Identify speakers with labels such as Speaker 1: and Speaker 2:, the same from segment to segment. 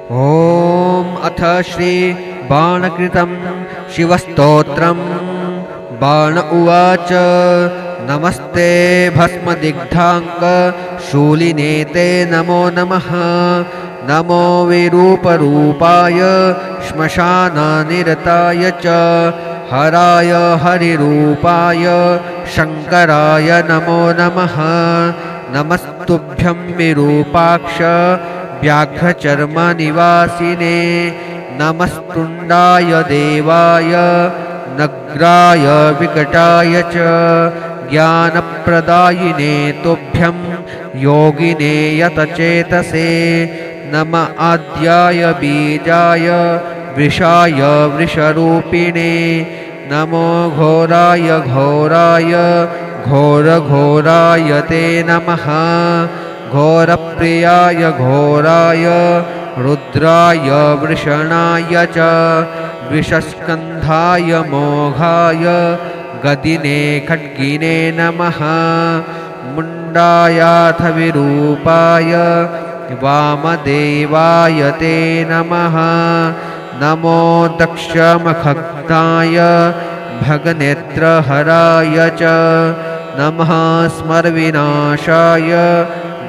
Speaker 1: ॐ अथ श्री बाणकृतं शिवस्तोत्रम्। बाण उवाच नमस्ते भस्मदिग्धाङ्क शूलिने ते नमो नमः। नमो विरूपरूपाय श्मशाननिरताय च हराय हरिरूपाय शङ्कराय नमो नमः। नमस्तुभ्यं विरूपाक्ष व्याघ्रचर्मनिवासिने। नमस्तुण्डाय देवाय नग्राय विकटाय च ज्ञानप्रदायिने तुभ्यं योगिने यतचेतसे। नम आद्याय बीजाय वृषाय वृषरूपिणे। नमो घोराय घोराय घोरघोराय ते नमः। घोरप्रियाय घोराय रुद्राय वृषणाय च वृषस्कन्धाय मोघाय गदिने खड्गिने नमः। मुण्डायाथ विरूपाय वामदेवाय ते नमः। नमो दक्षमखग्नाय भगनेत्रहराय च नमः। स्मरविनाशाय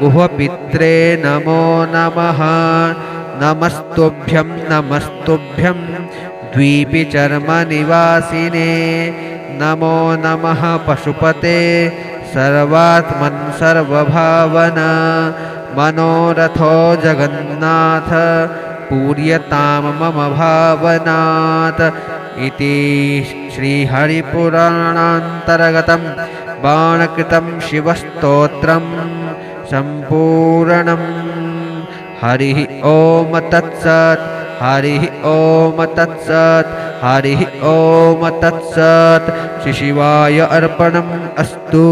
Speaker 1: गुहपित्रे नमो नमः। नमस्तुभ्यं नमस्तुभ्यं द्वीपिचर्मनिवासिने। नमो नमः पशुपते सर्वात्मन् सर्वभावना। मनोरथो जगन्नाथ पूर्यतां मम भावनात्। इति श्रीहरिपुराणान्तर्गतं बाणकृतं शिवस्तोत्रम् सम्पूर्णम्। हरिः ॐ तत्सत्। हरिः ॐ तत्सत्। हरिः ॐ तत्सत्। श्रीशिवाय अर्पणम् अस्तु।